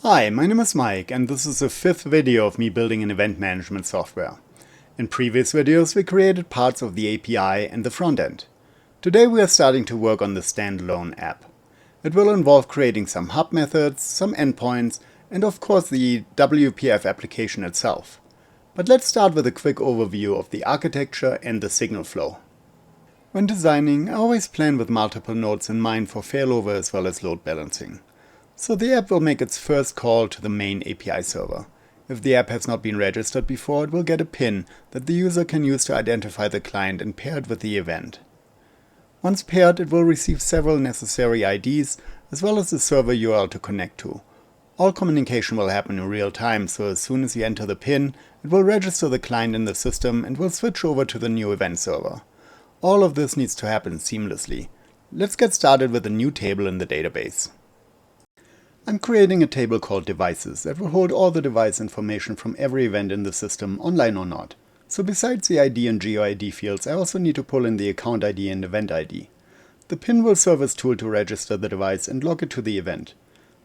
Hi, my name is Mike, and this is the fifth video of me building an event management software. In previous videos, we created parts of the API and the front end. Today we are starting to work on the standalone app. It will involve creating some hub methods, some endpoints, and of course the WPF application itself. But let's start with a quick overview of the architecture and the signal flow. When designing, I always plan with multiple nodes in mind for failover as well as load balancing. So the app will make its first call to the main API server. If the app has not been registered before, it will get a PIN that the user can use to identify the client and pair it with the event. Once paired, it will receive several necessary IDs as well as the server URL to connect to. All communication will happen in real time, so as soon as you enter the PIN, it will register the client in the system and will switch over to the new event server. All of this needs to happen seamlessly. Let's get started with a new table in the database. I'm creating a table called devices that will hold all the device information from every event in the system, online or not. So besides the ID and GeoID fields, I also need to pull in the account ID and event ID. The PIN will serve as a tool to register the device and log it to the event.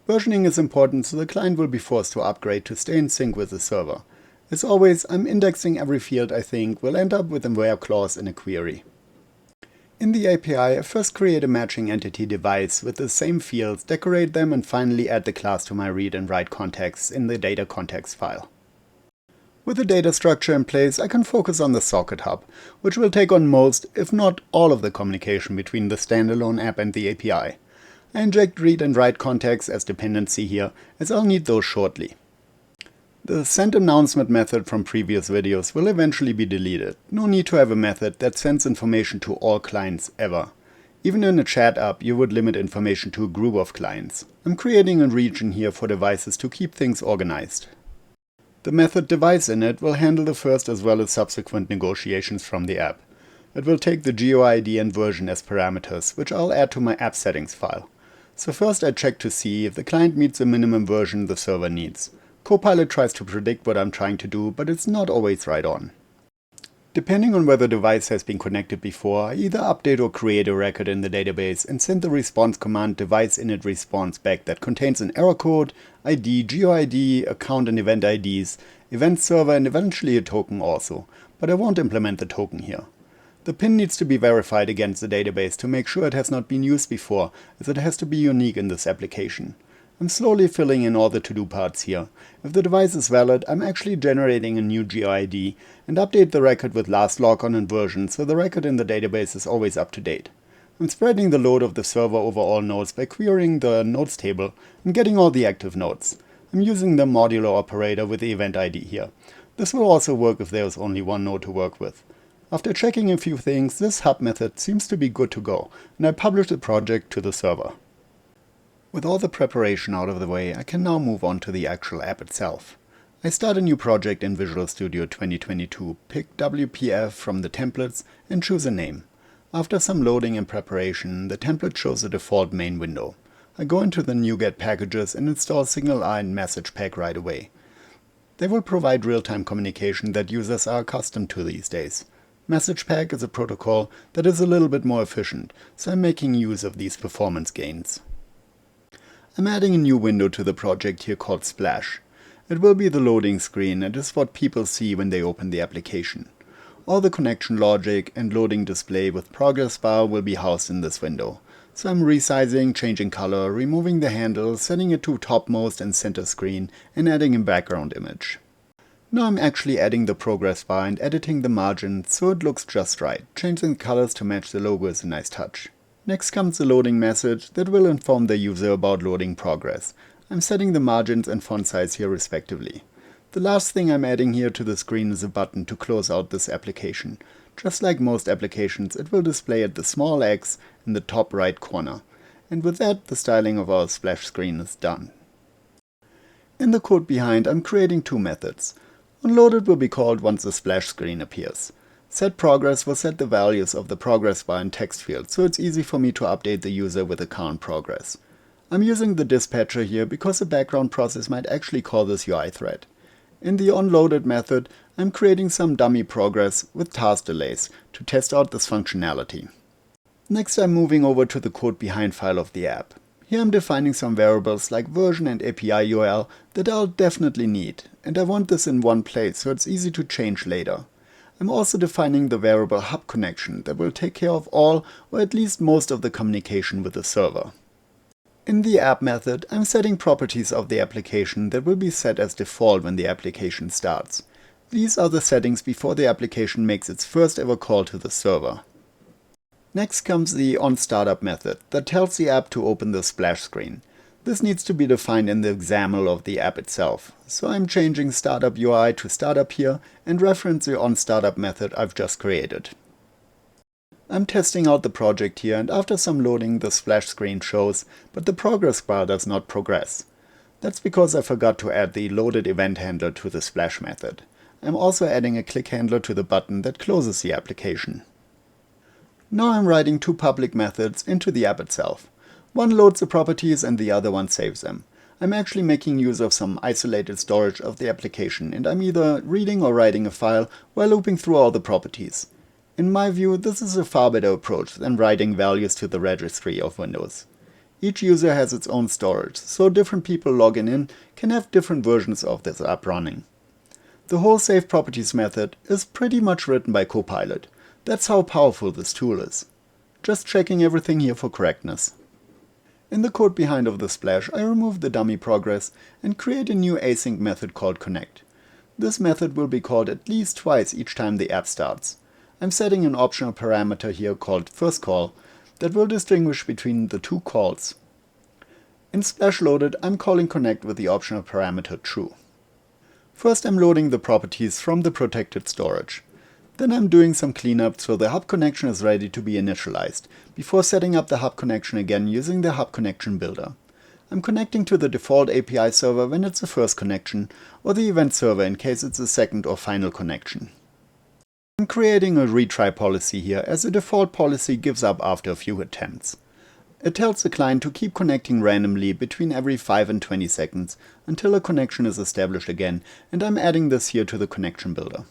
Versioning is important, so the client will be forced to upgrade to stay in sync with the server. As always, I'm indexing every field I think will end up with a where clause in a query. In the API, I first create a matching entity device with the same fields, decorate them, and finally add the class to my read and write contexts in the data context file. With the data structure in place, I can focus on the socket hub, which will take on most, if not all, of the communication between the standalone app and the API. I inject read and write contexts as dependency here, as I'll need those shortly. The send announcement method from previous videos will eventually be deleted. No need to have a method that sends information to all clients ever. Even in a chat app, you would limit information to a group of clients. I'm creating a region here for devices to keep things organized. The method deviceInit will handle the first as well as subsequent negotiations from the app. It will take the GeoID and version as parameters, which I'll add to my app settings file. So first I check to see if the client meets the minimum version the server needs. Copilot tries to predict what I'm trying to do, but it's not always right on. Depending on whether the device has been connected before, I either update or create a record in the database and send the response command deviceInit response back that contains an error code, ID, GeoID, account and event IDs, event server and eventually a token also, but I won't implement the token here. The PIN needs to be verified against the database to make sure it has not been used before, as it has to be unique in this application. I'm slowly filling in all the to-do parts here. If the device is valid, I'm actually generating a new GeoID and update the record with last log on and version so the record in the database is always up to date. I'm spreading the load of the server over all nodes by querying the nodes table and getting all the active nodes. I'm using the modular operator with the event ID here. This will also work if there is only one node to work with. After checking a few things, this hub method seems to be good to go, and I publish the project to the server. With all the preparation out of the way, I can now move on to the actual app itself. I start a new project in Visual Studio 2022, pick WPF from the templates and choose a name. After some loading and preparation, the template shows the default main window. I go into the NuGet packages and install SignalR and Message Pack right away. They will provide real-time communication that users are accustomed to these days. Message Pack is a protocol that is a little bit more efficient, so I'm making use of these performance gains. I'm adding a new window to the project here called Splash. It will be the loading screen and is what people see when they open the application. All the connection logic and loading display with progress bar will be housed in this window. So I'm resizing, changing color, removing the handle, setting it to topmost and center screen, and adding a background image. Now I'm actually adding the progress bar and editing the margin so it looks just right. Changing the colors to match the logo is a nice touch. Next comes the loading message that will inform the user about loading progress. I'm setting the margins and font size here respectively. The last thing I'm adding here to the screen is a button to close out this application. Just like most applications, it will display at the small X in the top right corner. And with that, the styling of our splash screen is done. In the code behind, I'm creating two methods. Unloaded will be called once the splash screen appears. setProgress will set the values of the progress bar and text field, so it's easy for me to update the user with the current progress. I'm using the dispatcher here because the background process might actually call this UI thread. In the onloaded method, I'm creating some dummy progress with task delays to test out this functionality. Next, I'm moving over to the code behind file of the app. Here I'm defining some variables like version and API URL that I'll definitely need, and I want this in one place so it's easy to change later. I'm also defining the variable hub connection that will take care of all or at least most of the communication with the server. In the app method, I'm setting properties of the application that will be set as default when the application starts. These are the settings before the application makes its first ever call to the server. Next comes the onStartup method that tells the app to open the splash screen. This needs to be defined in the XAML of the app itself, so I'm changing startup UI to startup here and reference the onStartup method I've just created. I'm testing out the project here, and after some loading the splash screen shows, but the progress bar does not progress. That's because I forgot to add the loaded event handler to the splash method. I'm also adding a click handler to the button that closes the application. Now I'm writing two public methods into the app itself. One loads the properties and the other one saves them. I'm actually making use of some isolated storage of the application, and I'm either reading or writing a file while looping through all the properties. In my view, this is a far better approach than writing values to the registry of Windows. Each user has its own storage, so different people logging in can have different versions of this app running. The whole save properties method is pretty much written by Copilot. That's how powerful this tool is. Just checking everything here for correctness. In the code behind of the splash, I remove the dummy progress and create a new async method called connect. This method will be called at least twice each time the app starts. I'm setting an optional parameter here called first call that will distinguish between the two calls. In splash loaded, I'm calling connect with the optional parameter true. First I'm loading the properties from the protected storage. Then I'm doing some cleanup so the hub connection is ready to be initialized, before setting up the hub connection again using the hub connection builder. I'm connecting to the default API server when it's the first connection, or the event server in case it's the second or final connection. I'm creating a retry policy here, as the default policy gives up after a few attempts. It tells the client to keep connecting randomly between every 5 and 20 seconds until a connection is established again, and I'm adding this here to the connection builder.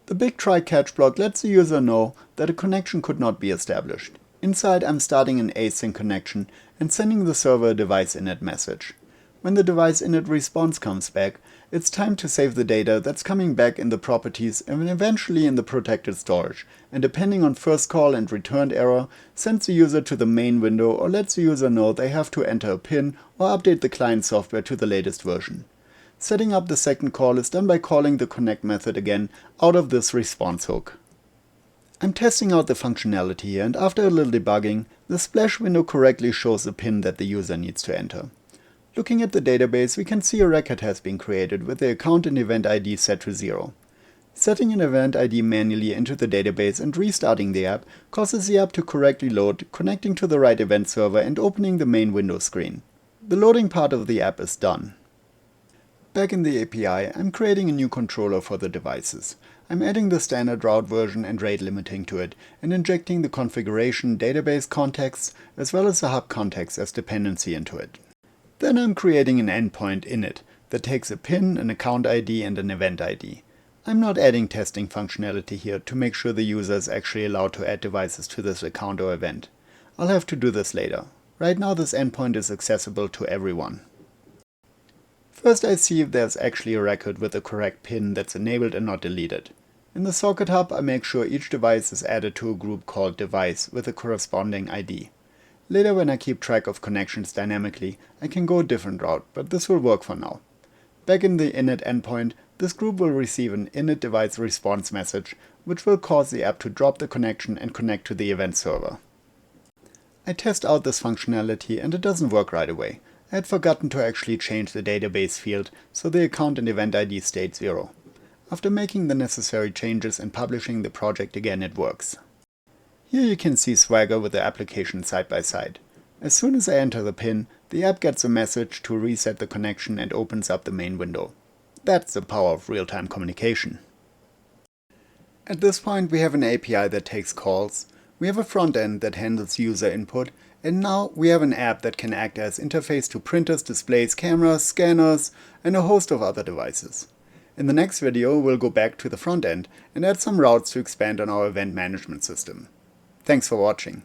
The big try catch block lets the user know that a connection could not be established. Inside I'm starting an async connection and sending the server a device init message. When the device init response comes back, it's time to save the data that's coming back in the properties and eventually in the protected storage, and depending on first call and returned error, sends the user to the main window or lets the user know they have to enter a PIN or update the client software to the latest version. Setting up the second call is done by calling the connect method again out of this response hook. I'm testing out the functionality here, and after a little debugging, the splash window correctly shows the PIN that the user needs to enter. Looking at the database, we can see a record has been created with the account and event ID set to 0. Setting an event ID manually into the database and restarting the app causes the app to correctly load, connecting to the right event server and opening the main window screen. The loading part of the app is done. Back in the API, I'm creating a new controller for the devices. I'm adding the standard route version and rate limiting to it, and injecting the configuration database context as well as the hub context as dependency into it. Then I'm creating an endpoint init that takes a PIN, an account ID and an event ID. I'm not adding testing functionality here to make sure the user is actually allowed to add devices to this account or event. I'll have to do this later. Right now this endpoint is accessible to everyone. First I see if there's actually a record with the correct PIN that's enabled and not deleted. In the socket hub I make sure each device is added to a group called device with a corresponding ID. Later when I keep track of connections dynamically, I can go a different route, but this will work for now. Back in the init endpoint, this group will receive an init device response message, which will cause the app to drop the connection and connect to the event server. I test out this functionality and it doesn't work right away. I had forgotten to actually change the database field, so the account and event ID stayed 0. After making the necessary changes and publishing the project again, it works. Here you can see Swagger with the application side by side. As soon as I enter the PIN, the app gets a message to reset the connection and opens up the main window. That's the power of real-time communication. At this point we have an API that takes calls, we have a front end that handles user input, and now we have an app that can act as interface to printers, displays, cameras, scanners, and a host of other devices. In the next video we'll go back to the front end and add some routes to expand on our event management system. Thanks for watching.